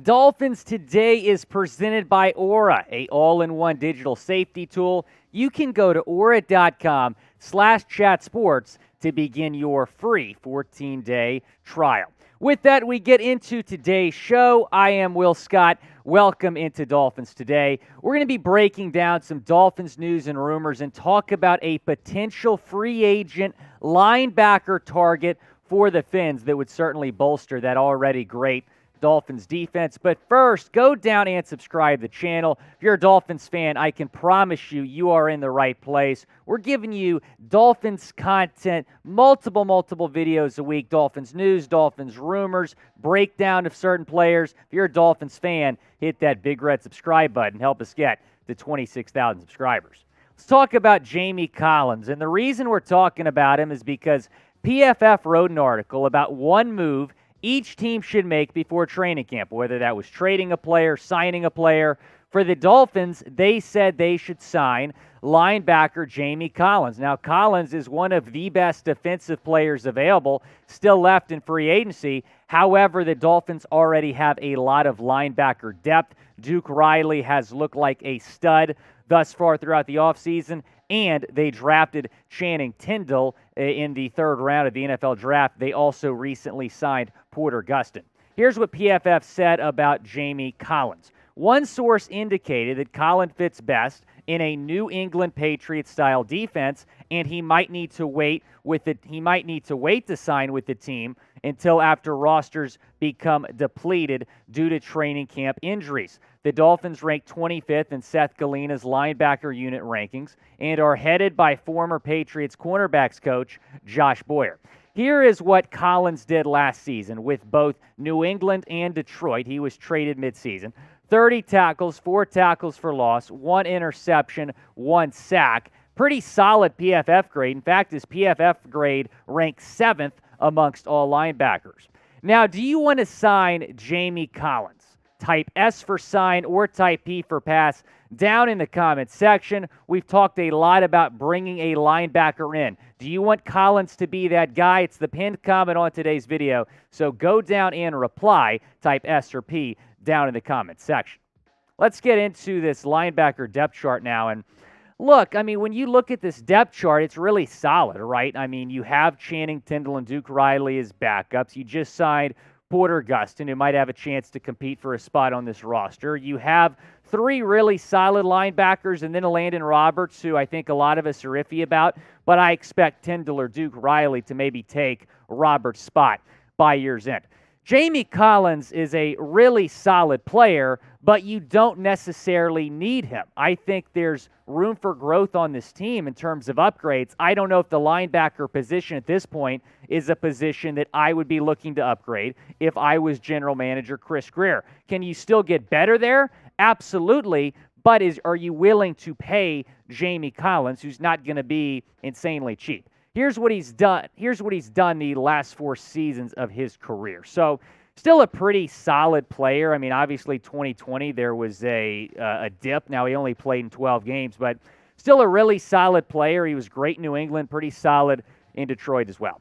Dolphins Today is presented by Aura, a all-in-one digital safety tool. You can go to aura.com/chatsports to begin your free 14-day trial. With that, we get into today's show. I am Will Scott. Welcome into Dolphins Today. We're going to be breaking down some Dolphins news and rumors and talk about a potential free agent linebacker target for the Fins that would certainly bolster that already great Dolphins defense. But first, go down and subscribe to the channel. If you're a Dolphins fan, I can promise you, you are in the right place. We're giving you Dolphins content, multiple videos a week, Dolphins news, Dolphins rumors, breakdown of certain players. If you're a Dolphins fan, hit that big red subscribe button. Help us get to 26,000 subscribers. Let's talk about Jamie Collins. And the reason we're talking about him is because PFF wrote an article about one move each team should make before training camp, whether that was trading a player, signing a player. For the Dolphins, they said they should sign linebacker Jamie Collins. Now, Collins is one of the best defensive players available, still left in free agency. However, the Dolphins already have a lot of linebacker depth. Duke Riley has looked like a stud thus far throughout the offseason, and they drafted Channing Tindall in the third round of the NFL draft. They also recently signed Porter Gustin. Here's what PFF said about Jamie Collins. One source indicated that Collins fits best in a New England Patriots-style defense, and he might need to wait to sign with the team until after rosters become depleted due to training camp injuries. The Dolphins rank 25th in Seth Galina's linebacker unit rankings and are headed by former Patriots cornerbacks coach Josh Boyer. Here is what Collins did last season with both New England and Detroit. He was traded midseason. 30 tackles, 4 tackles for loss, 1 interception, 1 sack. Pretty solid PFF grade. In fact, his PFF grade ranks 7th amongst all linebackers. Now, do you want to sign Jamie Collins? Type S for sign or type P for pass down in the comments section. We've talked a lot about bringing a linebacker in. Do you want Collins to be that guy? It's the pinned comment on today's video. So go down and reply. Type S or P down in the comments section. Let's get into this linebacker depth chart now. And look, I mean, when you look at this depth chart, it's really solid, right? I mean, you have Channing Tindall and Duke Riley as backups. You just signed Porter Gustin, who might have a chance to compete for a spot on this roster. You have 3 really solid linebackers, and then a Landon Roberts, who I think a lot of us are iffy about, but I expect Tindall or Duke Riley to maybe take Roberts' spot by year's end. Jamie Collins is a really solid player, but you don't necessarily need him. I think there's room for growth on this team in terms of upgrades. I don't know if the linebacker position at this point is a position that I would be looking to upgrade if I was general manager Chris Grier. Can you still get better there? Absolutely. But are you willing to pay Jamie Collins, who's not going to be insanely cheap? Here's what he's done. Here's what he's done the last 4 seasons of his career. So still a pretty solid player. I mean, obviously 2020 there was a dip. Now he only played in 12 games, but still a really solid player. He was great in New England, pretty solid in Detroit as well.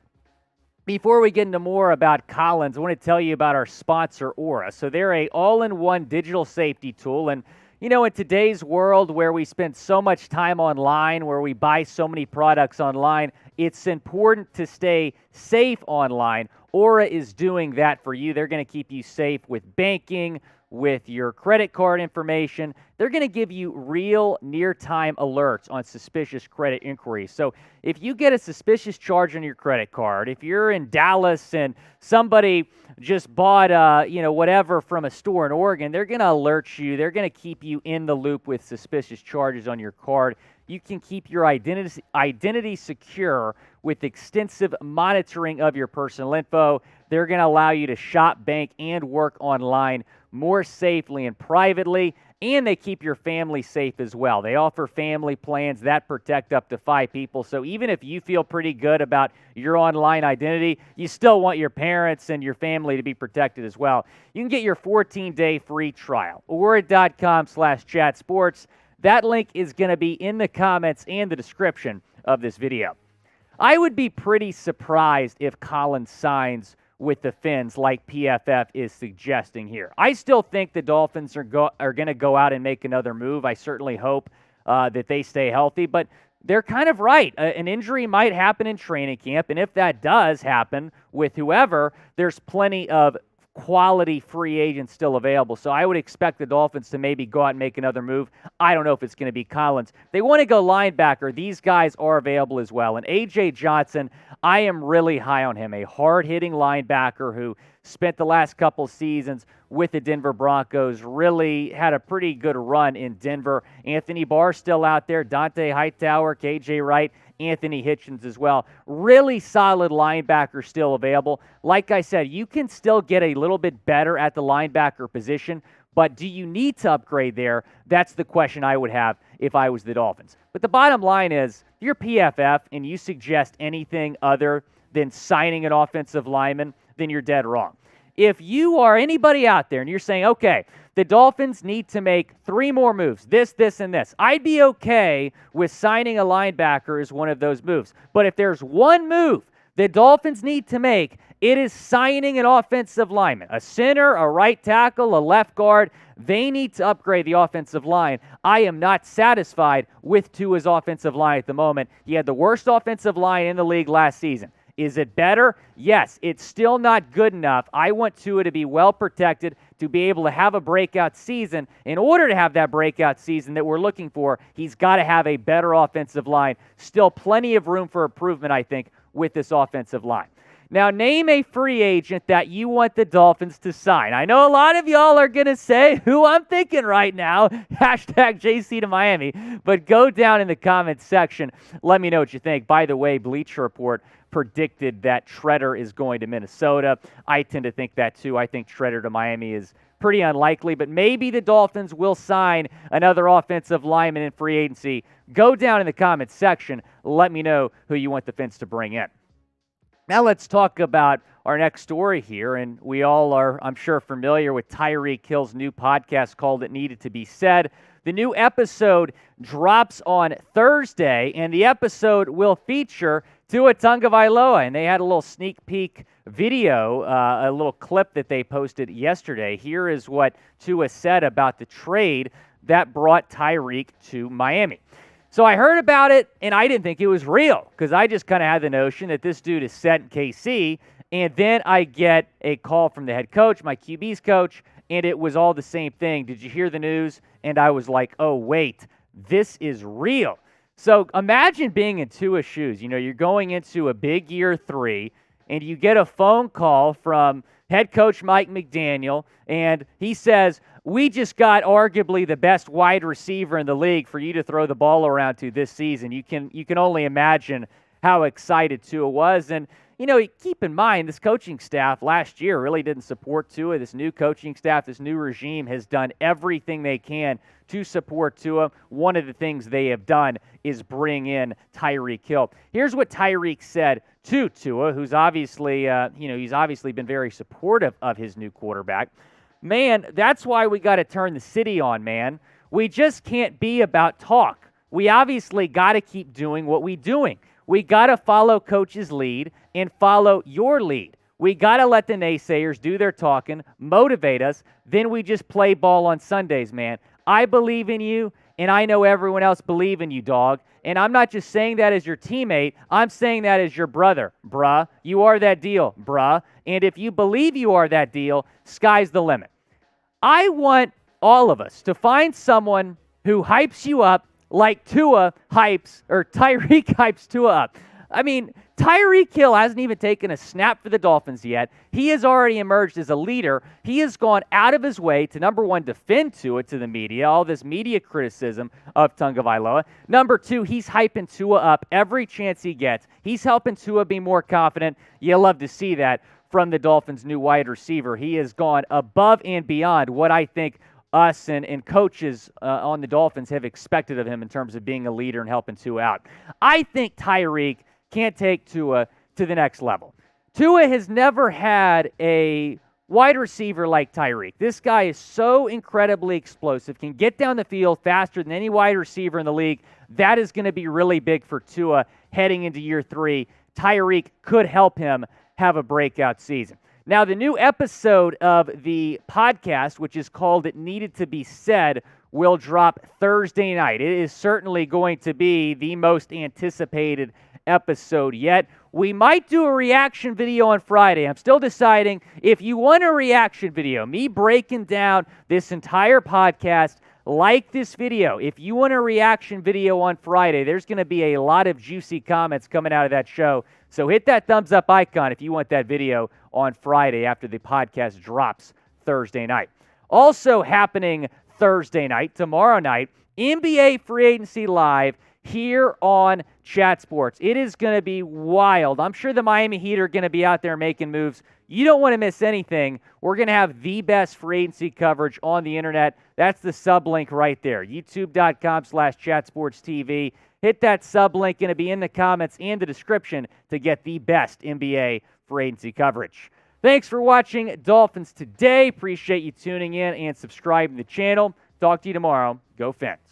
Before we get into more about Collins, I want to tell you about our sponsor, Aura. So they're a all-in-one digital safety tool, and you know, in today's world where we spend so much time online, where we buy so many products online, it's important to stay safe online. Aura is doing that for you. They're going to keep you safe with banking, with your credit card information. They're going to give you real near-time alerts on suspicious credit inquiries. So if you get a suspicious charge on your credit card, if you're in Dallas and somebody just bought, whatever from a store in Oregon, they're going to alert you. They're going to keep you in the loop with suspicious charges on your card. You can keep your identity secure with extensive monitoring of your personal info. They're going to allow you to shop, bank, and work online more safely and privately, and they keep your family safe as well. They offer family plans that protect up to 5 people, so even if you feel pretty good about your online identity, you still want your parents and your family to be protected as well. You can get your 14-day free trial. Aura.com/chatsports. That link is going to be in the comments and the description of this video. I would be pretty surprised if Collins signs with the Fins like PFF is suggesting here. I still think the Dolphins are going to go out and make another move. I certainly hope that they stay healthy, but they're kind of right. An injury might happen in training camp, and if that does happen with whoever, there's plenty of quality free agents still available. So I would expect the Dolphins to maybe go out and make another move. I don't know if it's going to be Collins. They want to go linebacker. These guys are available as well. And A.J. Johnson, I am really high on him, a hard-hitting linebacker who spent the last couple seasons with the Denver Broncos, really had a pretty good run in Denver. Anthony Barr still out there, Dante Hightower, K.J. Wright, Anthony Hitchens as well. Really solid linebacker still available. Like I said, you can still get a little bit better at the linebacker position, but do you need to upgrade there? That's the question I would have if I was the Dolphins. But the bottom line is, if you're PFF and you suggest anything other than signing an offensive lineman, then you're dead wrong. If you are anybody out there and you're saying, okay, the Dolphins need to make 3 more moves, this, and this, I'd be okay with signing a linebacker as one of those moves. But if there's one move the Dolphins need to make, it is signing an offensive lineman, a center, a right tackle, a left guard. They need to upgrade the offensive line. I am not satisfied with Tua's offensive line at the moment. He had the worst offensive line in the league last season. Is it better? Yes. It's still not good enough. I want Tua to be well protected, to be able to have a breakout season. In order to have that breakout season that we're looking for, he's got to have a better offensive line. Still plenty of room for improvement, I think, with this offensive line. Now, name a free agent that you want the Dolphins to sign. I know a lot of y'all are going to say who I'm thinking right now, hashtag JC to Miami, but go down in the comments section. Let me know what you think. By the way, Bleacher Report predicted that Tretter is going to Minnesota. I tend to think that too. I think Tretter to Miami is pretty unlikely, but maybe the Dolphins will sign another offensive lineman in free agency. Go down in the comments section. Let me know who you want the Fins to bring in. Now let's talk about our next story here, and we all are, I'm sure, familiar with Tyreek Hill's new podcast called It Needed to Be Said. The new episode drops on Thursday, and the episode will feature Tua Tagovailoa, and they had a little sneak peek video, a little clip that they posted yesterday. Here is what Tua said about the trade that brought Tyreek to Miami. So I heard about it, and I didn't think it was real because I just kind of had the notion that this dude is set in KC, and then I get a call from the head coach, my QB's coach, and it was all the same thing. Did you hear the news? And I was like, oh, wait, this is real. So imagine being in Tua's shoes. You know, you're going into a big year 3, and you get a phone call from head coach Mike McDaniel, and he says, we just got arguably the best wide receiver in the league for you to throw the ball around to this season. You can only imagine how excited Tua was. And, you know, keep in mind, this coaching staff last year really didn't support Tua. This new coaching staff, this new regime has done everything they can to support Tua. One of the things they have done is bring in Tyreek Hill. Here's what Tyreek said to Tua, who's obviously, he's obviously been very supportive of his new quarterback. Man, that's why we got to turn the city on, man. We just can't be about talk. We obviously got to keep doing what we're doing. We got to follow coach's lead and follow your lead. We got to let the naysayers do their talking, motivate us, then we just play ball on Sundays, man. I believe in you, and I know everyone else believes in you, dog. And I'm not just saying that as your teammate. I'm saying that as your brother, bruh. You are that deal, bruh. And if you believe you are that deal, sky's the limit. I want all of us to find someone who hypes you up like Tyreek hypes Tua up. I mean, Tyreek Hill hasn't even taken a snap for the Dolphins yet. He has already emerged as a leader. He has gone out of his way to, number one, defend Tua to the media, all this media criticism of Tagovailoa. Number two, he's hyping Tua up every chance he gets. He's helping Tua be more confident. You love to see that from the Dolphins' new wide receiver. He has gone above and beyond what I think us and coaches on the Dolphins have expected of him in terms of being a leader and helping Tua out. I think Tyreek can't take Tua to the next level. Tua has never had a wide receiver like Tyreek. This guy is so incredibly explosive, can get down the field faster than any wide receiver in the league. That is going to be really big for Tua heading into year 3. Tyreek could help him have a breakout season. Now, the new episode of the podcast, which is called It Needed to Be Said, will drop Thursday night. It is certainly going to be the most anticipated episode yet. We might do a reaction video on Friday. I'm still deciding. If you want a reaction video, me breaking down this entire podcast, like this video. If you want a reaction video on Friday, there's going to be a lot of juicy comments coming out of that show. So hit that thumbs up icon if you want that video on Friday after the podcast drops Thursday night. Also happening Thursday night, tomorrow night, NBA Free Agency Live here on Chat Sports. It is going to be wild. I'm sure the Miami Heat are going to be out there making moves. You don't want to miss anything. We're going to have the best free agency coverage on the internet. That's the sub link right there, youtube.com/chatsportstv. Hit that sub link. Going to be in the comments and the description to get the best NBA free agency coverage. Thanks for watching Dolphins Today. Appreciate you tuning in and subscribing to the channel. Talk to you tomorrow. Go Fin.